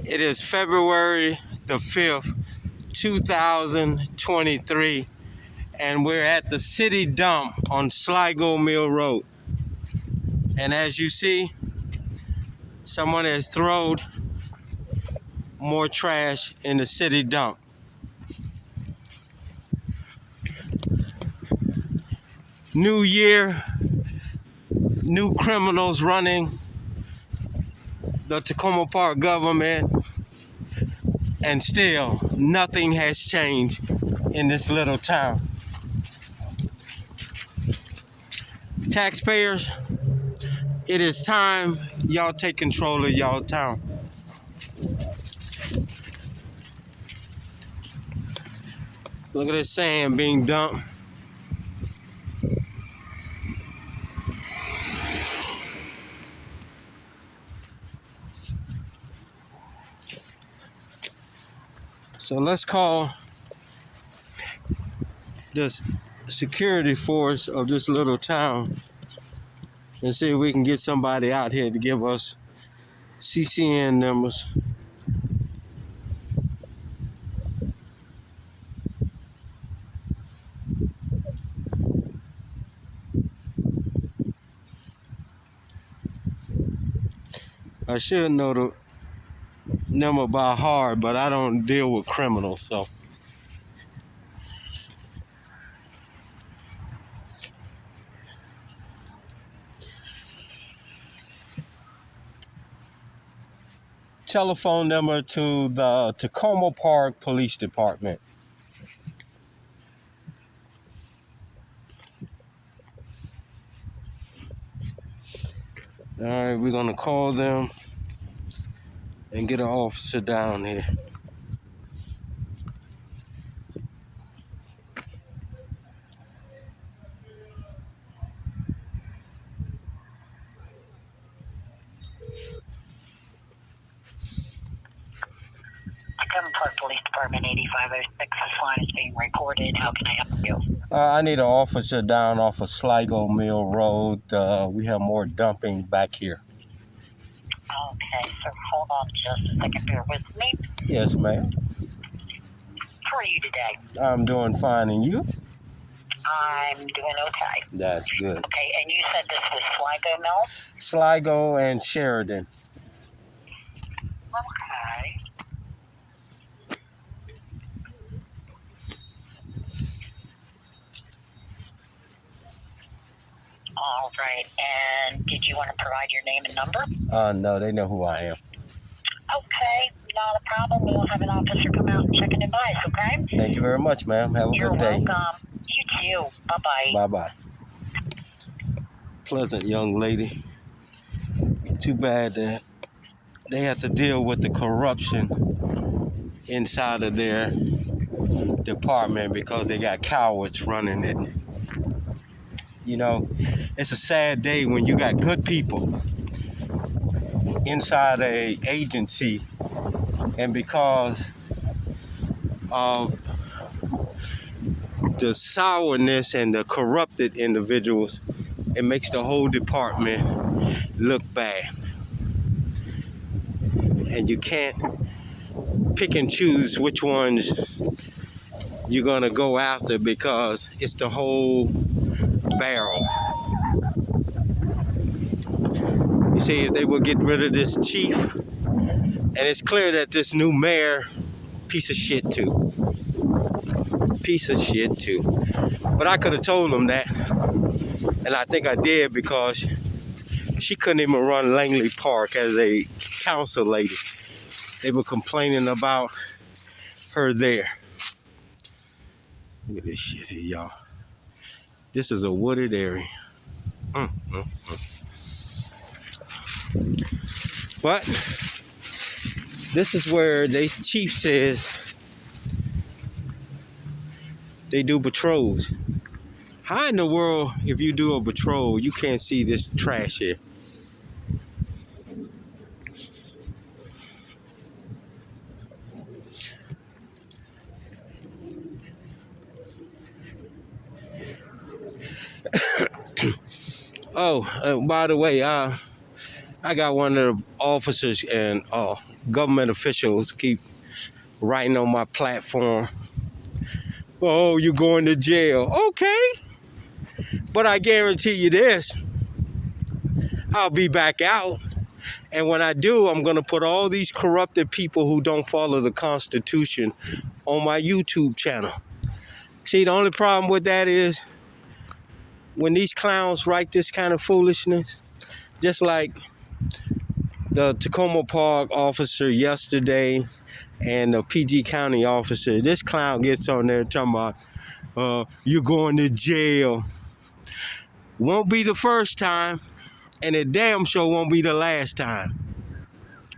It is February the 5th, 2023, and we're at the city dump on Sligo Mill Road. And as you see, someone has thrown more trash in the city dump. New year, new criminals running the Takoma Park government, and still nothing has changed in this little town. Taxpayers, it is time y'all take control of y'all town. Look at this sand being dumped. So let's call this security force of this little town and see if we can get somebody out here to give us CCN numbers. I should know the number by heart, but I don't deal with criminals, so. Telephone number to the Takoma Park Police Department. All right, we're gonna call them and get an officer down here. Takoma Park Police Department 8506. This line is being recorded. How can I help you? I need an officer down off of Sligo Mill Road. We have more dumping back here. Okay, so hold on just a second. Bear with me. Yes, ma'am. How are you today? I'm doing fine, and you? I'm doing okay. That's good. Okay, and you said this was Sligo Mill? Sligo and Sheridan. Okay. All right, and did you want to provide your name and number? No, they know who I am. Okay, not a problem. We'll have an officer come out and check an advice, okay? Thank you very much, ma'am. Have a You're good day. welcome. You too. Bye-bye. Bye-bye. Pleasant young lady. Too bad that they have to deal with the corruption inside of their department because they got cowards running it. You know, it's a sad day when you got good people inside a agency, and because of the sourness and the corrupted individuals, it makes the whole department look bad. And you can't pick and choose which ones you're gonna go after because it's the whole barrel. You see, if they will get rid of this chief, and it's clear that this new mayor, piece of shit too. Piece of shit too. But I could have told them that, and I think I did, because she couldn't even run Langley Park as a council lady. They were complaining about her there. Look at this shit here, y'all. This is a wooded area. But this is where the chief says they do patrols. How in the world, if you do a patrol, you can't see this trash here? Oh, by the way, I got one of the officers, and government officials keep writing on my platform, oh, you're going to jail. Okay, but I guarantee you this, I'll be back out. And when I do, I'm going to put all these corrupted people who don't follow the Constitution on my YouTube channel. See, the only problem with that is when these clowns write this kind of foolishness, just like the Takoma Park officer yesterday and the PG County officer, this clown gets on there talking about, you're going to jail. Won't be the first time, and it damn sure won't be the last time.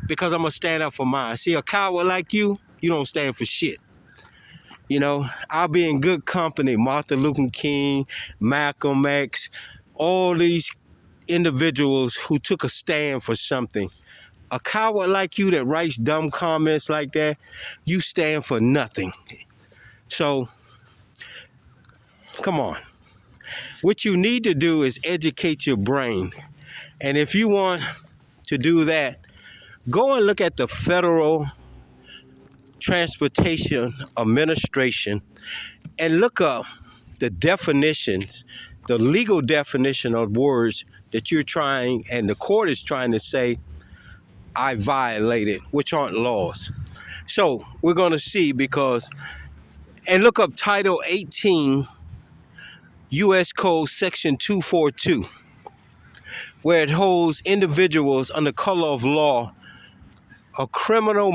Because I'm going to stand up for mine. See, a coward like you don't stand for shit. You know, I'll be in good company. Martin Luther King, Malcolm X, all these individuals who took a stand for something. A coward like you that writes dumb comments like that, you stand for nothing. So, come on. What you need to do is educate your brain. And if you want to do that, go and look at the Federal Transportation Administration and look up the definitions, the legal definition of words that you're trying and the court is trying to say I violated, which aren't laws. So we're going to see and look up Title 18 U.S. Code Section 242, where it holds individuals under color of law a criminal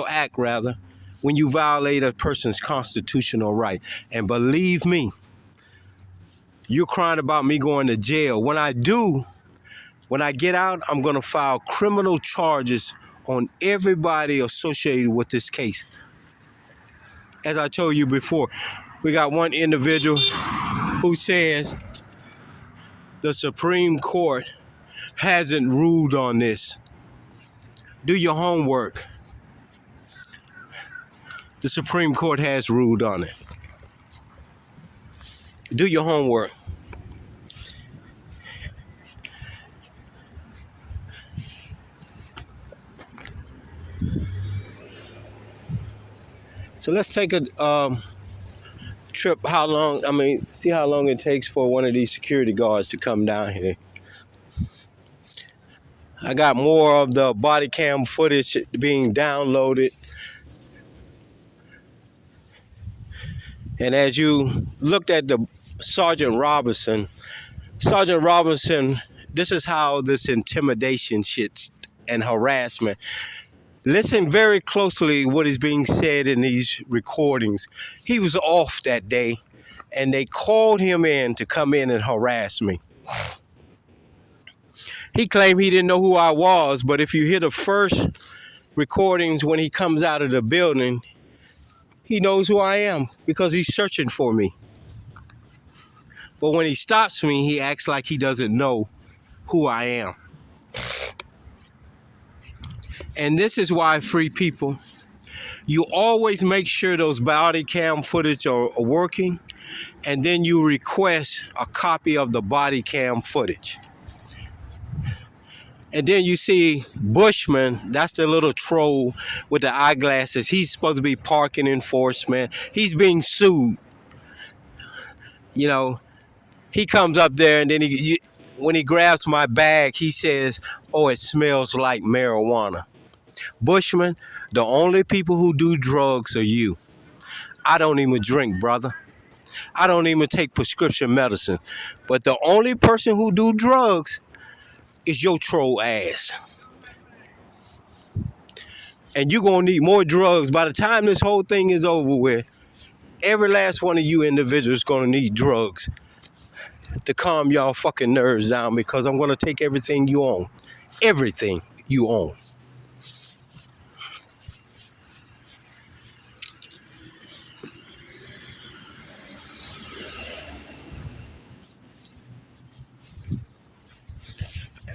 act rather, when you violate a person's constitutional right. And believe me, you're crying about me going to jail. When I get out, I'm going to file criminal charges on everybody associated with this case. As I told you before, we got one individual who says the Supreme Court hasn't ruled on this. Do your homework. The Supreme Court has ruled on it. Do your homework. So let's take a trip. See how long it takes for one of these security guards to come down here. I got more of the body cam footage being downloaded. And as you looked at the Sergeant Robinson, this is how this intimidation shit and harassment. Listen very closely what is being said in these recordings. He was off that day, and they called him in to come in and harass me. He claimed he didn't know who I was, but if you hear the first recordings when he comes out of the building, he knows who I am because he's searching for me. But when he stops me, he acts like he doesn't know who I am. And this is why, free people, you always make sure those body cam footage are working, and then you request a copy of the body cam footage. And then you see Bushman, that's the little troll with the eyeglasses. He's supposed to be parking enforcement. He's being sued. You know, he comes up there and then when he grabs my bag, he says, oh, it smells like marijuana. Bushman, the only people who do drugs are you. I don't even drink, brother. I don't even take prescription medicine. But the only person who do drugs is your troll ass. And you're going to need more drugs. By the time this whole thing is over with, every last one of you individuals is going to need drugs to calm y'all fucking nerves down, because I'm going to take everything you own. Everything you own.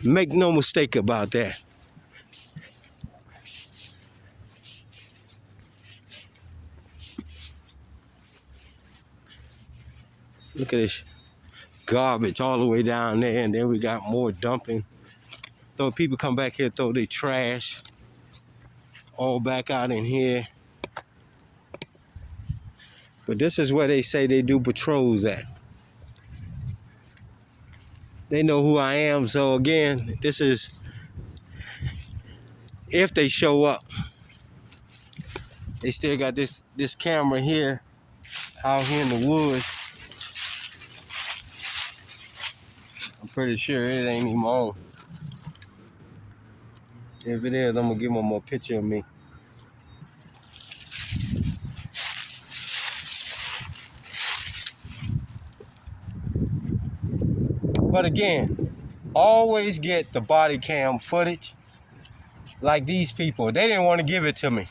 Make no mistake about that. Look at this garbage all the way down there, and then we got more dumping. Throw people come back here, throw their trash all back out in here. But this is where they say they do patrols at. They know who I am, so again, this is if they show up. They still got this camera here, out here in the woods. I'm pretty sure it ain't even on. If it is, I'm gonna give them a picture of me. But again, always get the body cam footage. Like these people, they didn't want to give it to me.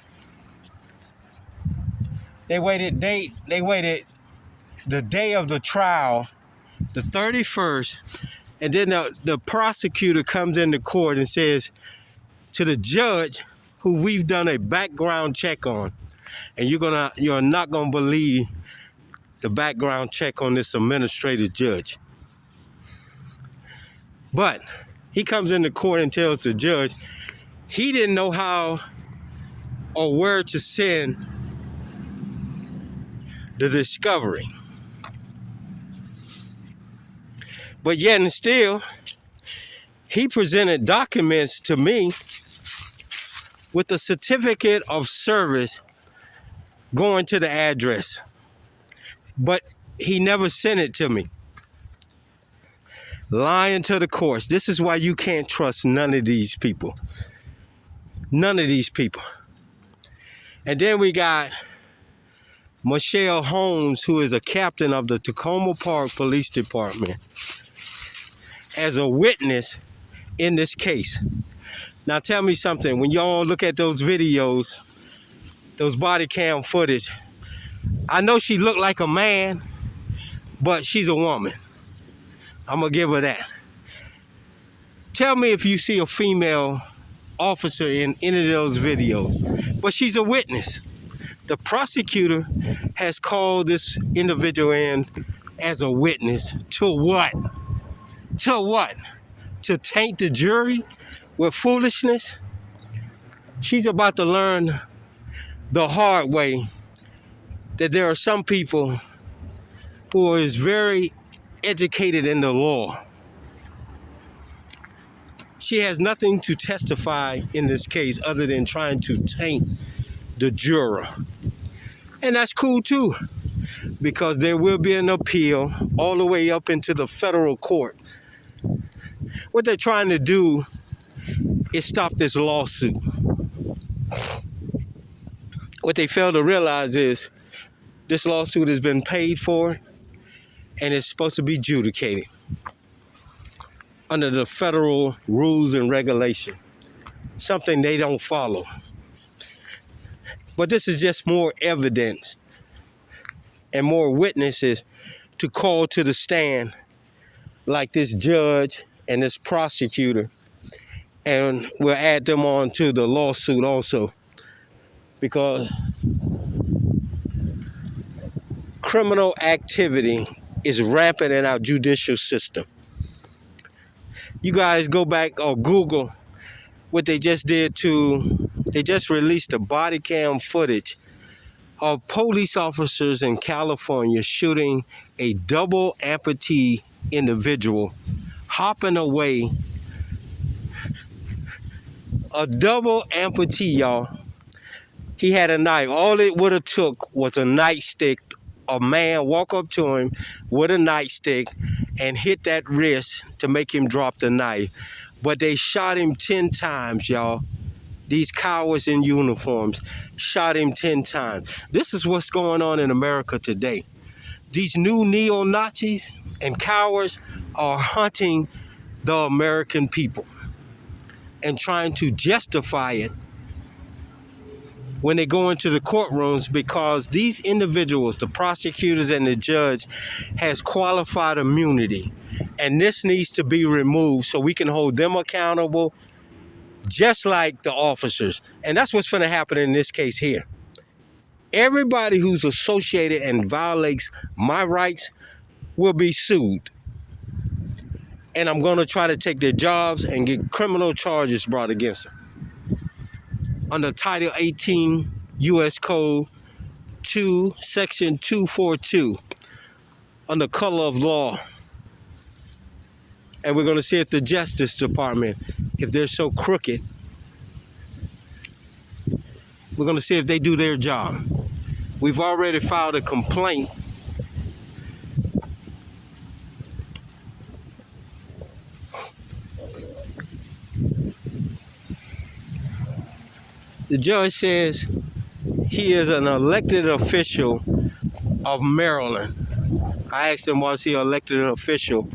They waited the day of the trial, the 31st, and then the prosecutor comes into court and says to the judge, who we've done a background check on, and you're not gonna believe the background check on this administrative judge. But he comes into court and tells the judge he didn't know how or where to send the discovery. But yet and still, he presented documents to me with a certificate of service going to the address. But he never sent it to me. Lying to the courts. This is why you can't trust none of these people. None of these people. And then we got Michelle Holmes, who is a captain of the Takoma Park Police Department, as a witness in this case. Now tell me something, when y'all look at those videos, those body cam footage, I know she looked like a man, but she's a woman. I'm gonna give her that. Tell me if you see a female officer in any of those videos, but she's a witness. The prosecutor has called this individual in as a witness to what? To what? To taint the jury with foolishness? She's about to learn the hard way that there are some people who is very educated in the law. She has nothing to testify in this case other than trying to taint the juror. And that's cool too, because there will be an appeal all the way up into the federal court. What they're trying to do is stop this lawsuit. What they fail to realize is this lawsuit has been paid for and it's supposed to be adjudicated under the federal rules and regulation, something they don't follow. But this is just more evidence and more witnesses to call to the stand, like this judge and this prosecutor, and we'll add them on to the lawsuit also, because criminal activity is rampant in our judicial system. You guys go back or Google what they just did they just released the body cam footage of police officers in California shooting a double amputee individual, hopping away. A double amputee, y'all. He had a knife. All it would have took was a nightstick. A man walk up to him with a nightstick and hit that wrist to make him drop the knife. But they shot him 10 times, y'all. These cowards in uniforms shot him 10 times. This is what's going on in America today. These new neo-Nazis and cowards are hunting the American people and trying to justify it when they go into the courtrooms, because these individuals, the prosecutors and the judge, has qualified immunity. And this needs to be removed so we can hold them accountable just like the officers. And that's what's going to happen in this case here. Everybody who's associated and violates my rights will be sued. and I'm going to try to take their jobs and get criminal charges brought against them. Under Title 18 U.S. Code 2, Section 242, under color of law. And we're going to see if the Justice Department, if they're so crooked, we're going to see if they do their job. We've already filed a complaint. The judge says he is an elected official of Maryland. I asked him, was he an elected official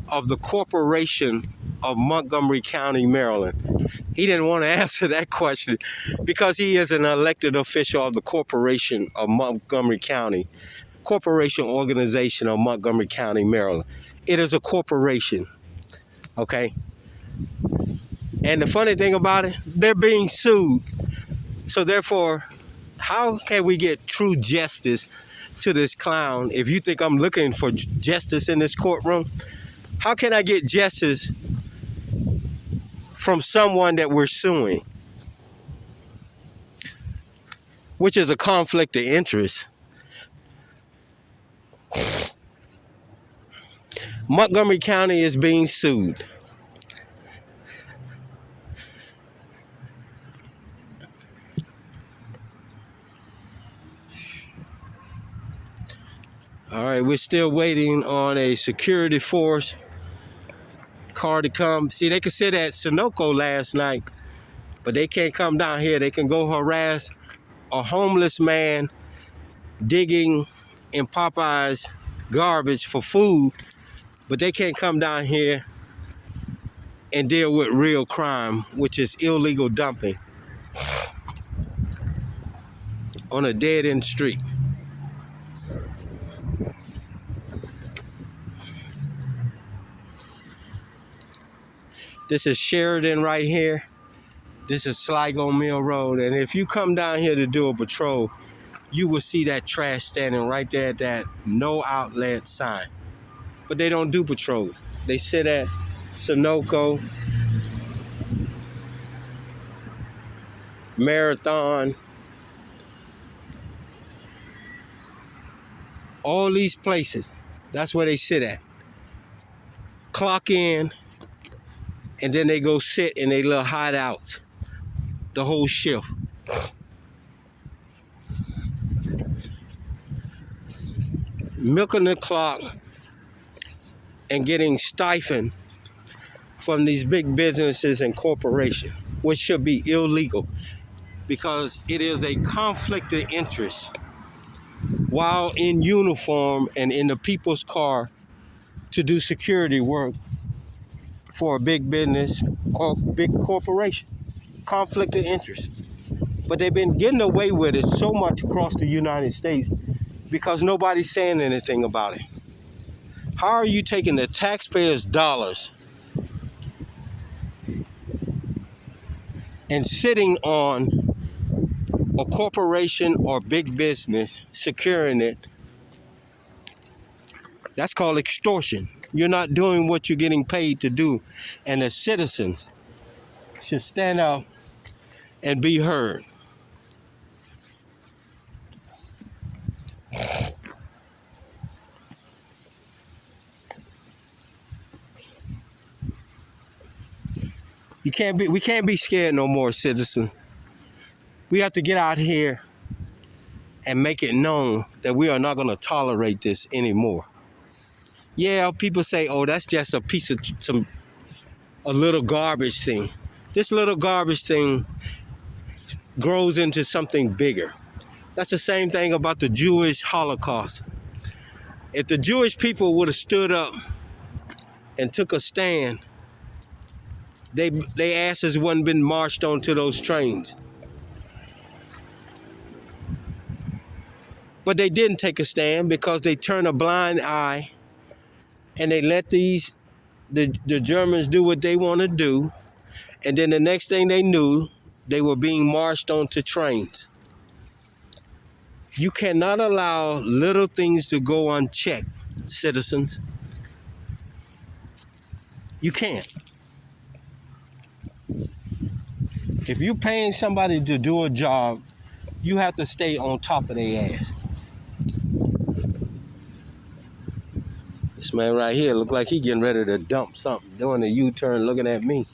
of the corporation of Montgomery County, Maryland? He didn't want to answer that question because he is an elected official of the corporation of Montgomery County, corporation organization of Montgomery County, Maryland. It is a corporation, okay? And the funny thing about it, they're being sued. So therefore, how can we get true justice to this clown? If you think I'm looking for justice in this courtroom, how can I get justice from someone that we're suing? Which is a conflict of interest. Montgomery County is being sued. All right, we're still waiting on a security force car to come. See, they could sit at Sunoco last night, but they can't come down here. They can go harass a homeless man digging in Popeye's garbage for food, but they can't come down here and deal with real crime, which is illegal dumping on a dead-end street. This is Sheridan right here. This is Sligo Mill Road. And if you come down here to do a patrol, you will see that trash standing right there at that no outlet sign. But they don't do patrol. They sit at Sunoco, Marathon, all these places. That's where they sit at. Clock in, and then they go sit in their little hideouts the whole shift. Milking the clock and getting stipend from these big businesses and corporations, which should be illegal because it is a conflict of interest while in uniform and in the people's car to do security work for a big business or big corporation. Conflict of interest. But they've been getting away with it so much across the United States because nobody's saying anything about it. How are you taking the taxpayers' dollars and sitting on a corporation or big business, securing it? That's called extortion. You're not doing what you're getting paid to do. And the citizens should stand out and be heard. We can't be scared no more, citizens. We have to get out here and make it known that we are not going to tolerate this anymore. Yeah, people say, oh, that's just a piece of a little garbage thing. This little garbage thing grows into something bigger. That's the same thing about the Jewish Holocaust. If the Jewish people would have stood up and took a stand, they asses wouldn't been marched onto those trains. But they didn't take a stand because they turned a blind eye and they let the Germans do what they want to do. And then the next thing they knew, they were being marched onto trains. You cannot allow little things to go unchecked, citizens. You can't. If you're paying somebody to do a job, you have to stay on top of their ass. This man right here look like he getting ready to dump something, doing a U-turn, looking at me.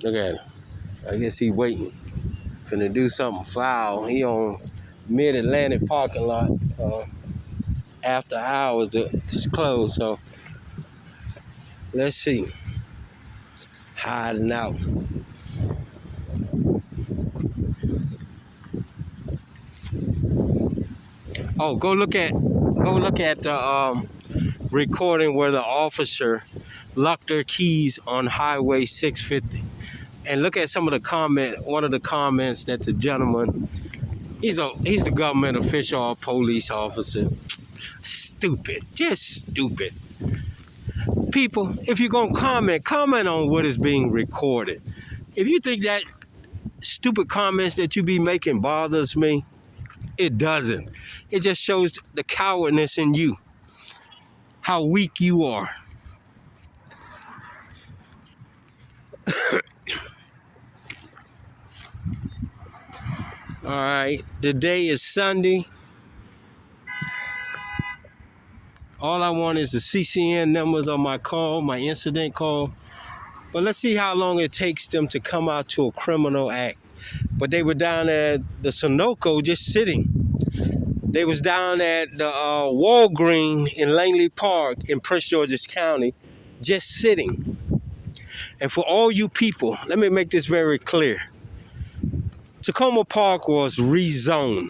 Look at him. I guess he waiting. Finna do something foul. He on Mid-Atlantic parking lot. After hours, it's closed, so let's see. Hiding out. Oh, go look at the recording where the officer locked their keys on Highway 650. And look at some of the one of the comments that the gentleman, he's a government official or police officer. Stupid, just stupid. People, if you're gonna comment on what is being recorded. If you think that stupid comments that you be making bothers me, it doesn't. It just shows the cowardness in you, how weak you are. All right, today is Sunday. All I want is the CCN numbers on my call, my incident call. But let's see how long it takes them to come out to a criminal act. But they were down at the Sunoco just sitting. They was down at the Walgreens in Langley Park in Prince George's County just sitting. And for all you people, let me make this very clear. Takoma Park was rezoned.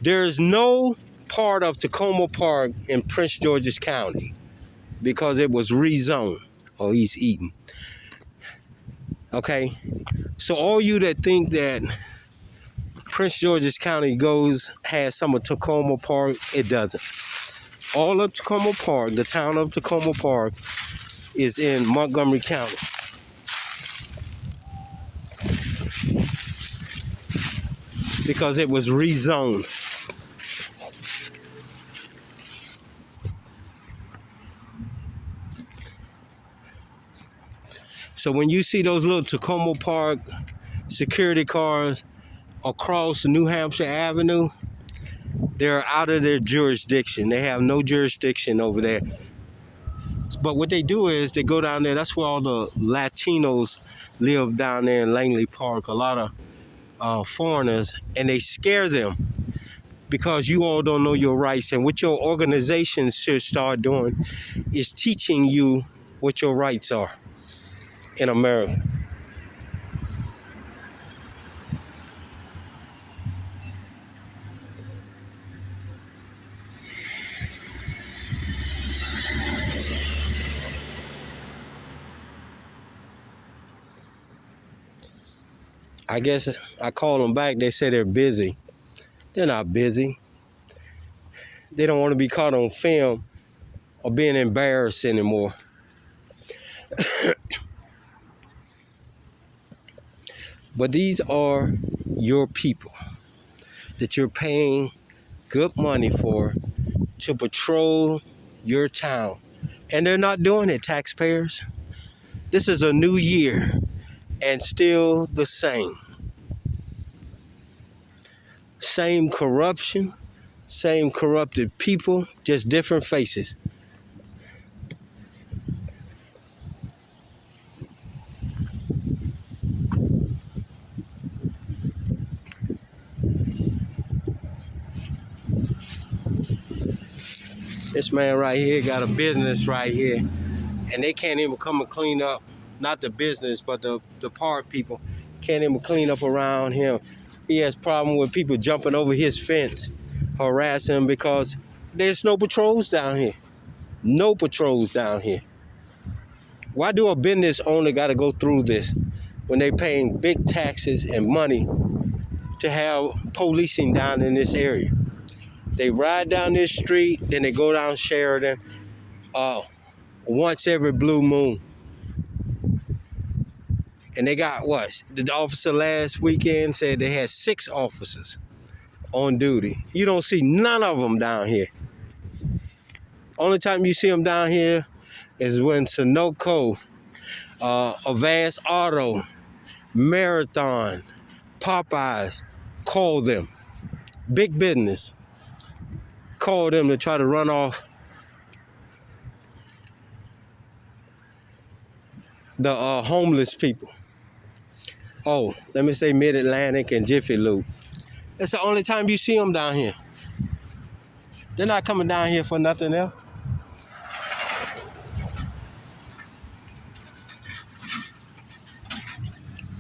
There is no part of Takoma Park in Prince George's County because it was rezoned. Oh, he's eating. Okay, so all you that think that Prince George's County has some of Takoma Park, it doesn't. All of Takoma Park, the town of Takoma Park, is in Montgomery County. Because it was rezoned. So when you see those little Takoma Park security cars across New Hampshire Avenue, they're out of their jurisdiction. They have no jurisdiction over there. But what they do is they go down there. That's where all the Latinos live down there in Langley Park. A lot of foreigners, and they scare them because you all don't know your rights. And what your organization should start doing is teaching you what your rights are in America. I guess I called them back. They said they're busy. They're not busy. They don't want to be caught on film or being embarrassed anymore. But these are your people that you're paying good money for to patrol your town. And they're not doing it, taxpayers. This is a new year and still the same. Same corruption, same corrupted people, just different faces. This man right here got a business right here, and they can't even come and clean up, not the business, but the park people can't even clean up around him. He has problem with people jumping over his fence, harassing him because there's no patrols down here. No patrols down here. Why do a business owner got to go through this when they paying big taxes and money to have policing down in this area? They ride down this street, then they go down Sheridan once every blue moon. And they got what? The officer last weekend said they had 6 officers on duty. You don't see none of them down here. Only time you see them down here is when Sunoco, Advance Auto, Marathon, Popeyes call them. Big business. Call them to try to run off the homeless people. Oh, let me say Mid-Atlantic and Jiffy Lube. That's the only time you see them down here. They're not coming down here for nothing else.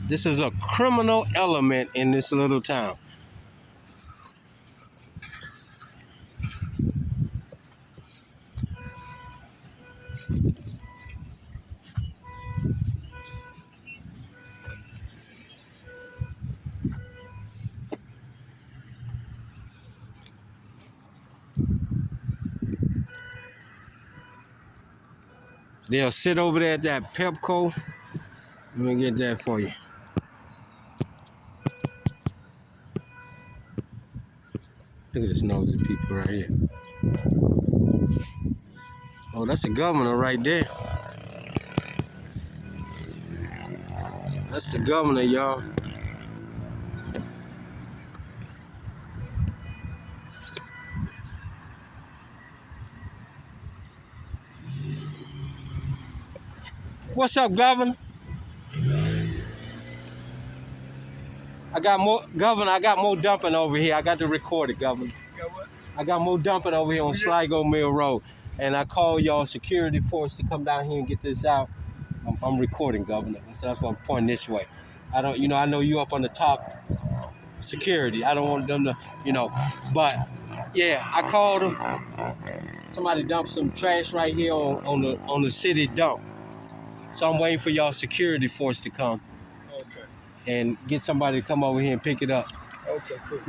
This is a criminal element in this little town. They'll sit over there at that Pepco. Let me get that for you. Look at this nosy people right here. Oh, that's the governor right there. That's the governor, y'all. What's up, governor? I got more dumping over here. I got to record it, governor. You got what? I got more dumping over here on Sligo Mill Road. And I call y'all security force to come down here and get this out. I'm recording, governor. So that's why I'm pointing this way. I know you up on the top security. I don't want them to, but yeah, I called them. Somebody dumped some trash right here on the city dump. So I'm waiting for y'all security force to come. Okay. And get somebody to come over here and pick it up. Okay, cool.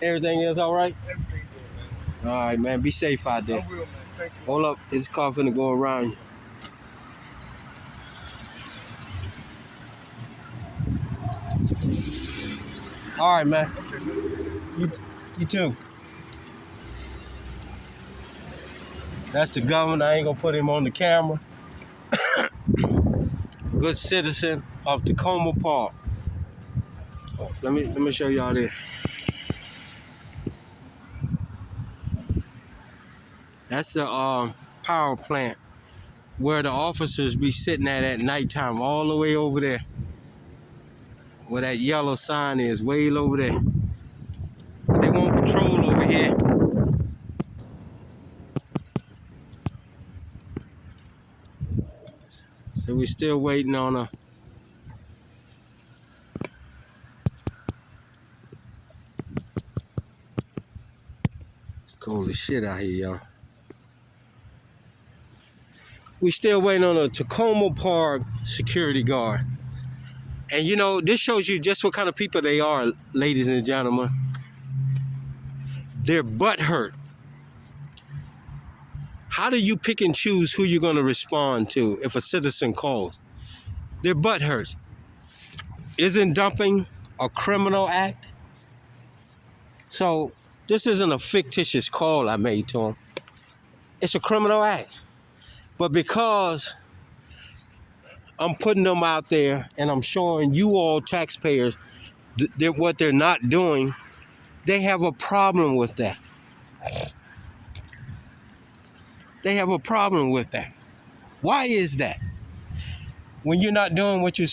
Everything is all right? Everything good, man. All right, man. Be safe out there. I will, man. Thanks. Hold up. It's car finna go around you. All right, man. Okay, man. You too. That's the governor. I ain't gonna put him on the camera. Good citizen of Takoma Park. Oh, let me show y'all this. That's the power plant where the officers be sitting at nighttime, all the way over there. Where that yellow sign is, way over there. They won't patrol over here. So we're still waiting on a It's cold as shit out here, y'all. We still waiting on a Takoma Park security guard. And this shows you just what kind of people they are, ladies and gentlemen. They're butthurt. How do you pick and choose who you're gonna respond to if a citizen calls? They're butthurt. Isn't dumping a criminal act? So this isn't a fictitious call I made to them. It's a criminal act. But because I'm putting them out there and I'm showing you all taxpayers what they're not doing, they have a problem with that. They have a problem with that. Why is that? When you're not doing what you're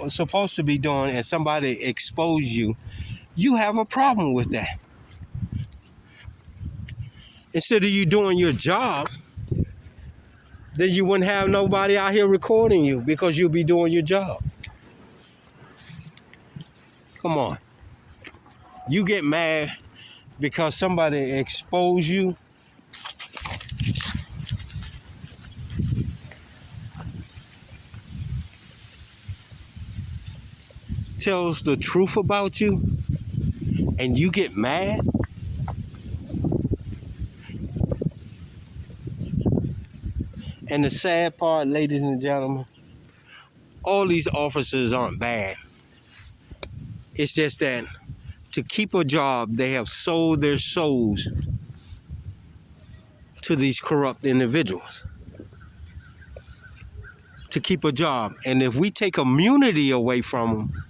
supposed to be doing and somebody exposes you, you have a problem with that. Instead of you doing your job, then you wouldn't have nobody out here recording you because you'll be doing your job. Come on. You get mad because somebody exposed you. Tells the truth about you, and you get mad. And the sad part, ladies and gentlemen, all these officers aren't bad. It's just that to keep a job, they have sold their souls to these corrupt individuals. To keep a job. And if we take immunity away from them,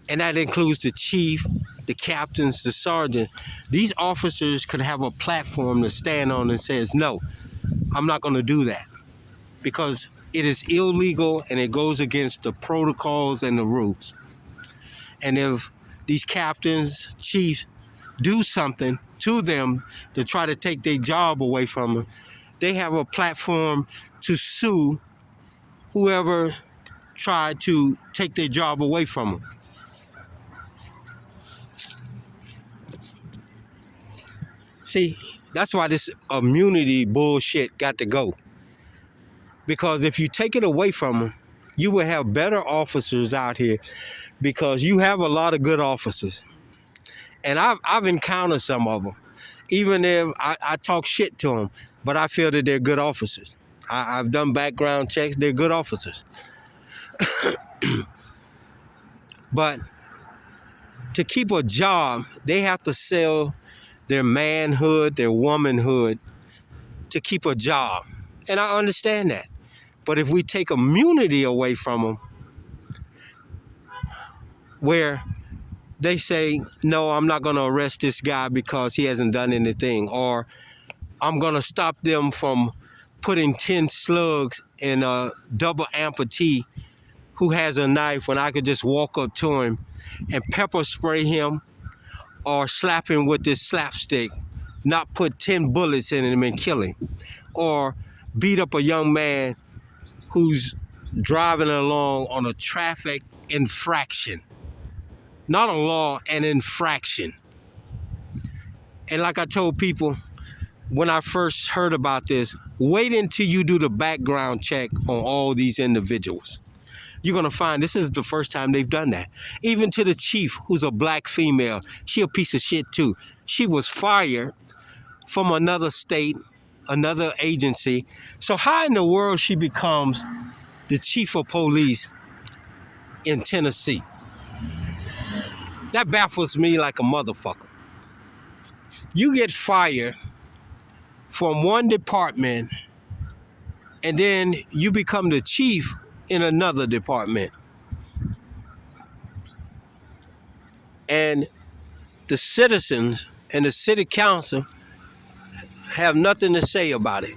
and that includes the chief, the captains, the sergeant, these officers could have a platform to stand on and says, no, I'm not going to do that. Because it is illegal and it goes against the protocols and the rules. And if these captains, chiefs, do something to them to try to take their job away from them, they have a platform to sue whoever tried to take their job away from them. See, that's why this immunity bullshit got to go. Because if you take it away from them, you will have better officers out here, because you have a lot of good officers. And I've encountered some of them. Even if I talk shit to them, but I feel that they're good officers. I've done background checks, they're good officers. But to keep a job, they have to sell their manhood, their womanhood to keep a job. And I understand that. But if we take immunity away from them, where they say, no, I'm not going to arrest this guy because he hasn't done anything, or I'm going to stop them from putting 10 slugs in a double amputee who has a knife, when I could just walk up to him and pepper spray him or slap him with this slapstick, not put 10 bullets in him and kill him, or beat up a young man who's driving along on a traffic infraction. Not a law, an infraction. And like I told people when I first heard about this, wait until you do the background check on all these individuals. You're going to find this is the first time they've done that. Even to the chief, who's a black female, she a piece of shit too. She was fired from another state, another agency. So how in the world she becomes the chief of police in Tennessee? That baffles me like a motherfucker. You get fired from one department and then you become the chief in another department. And the citizens and the city council have nothing to say about it.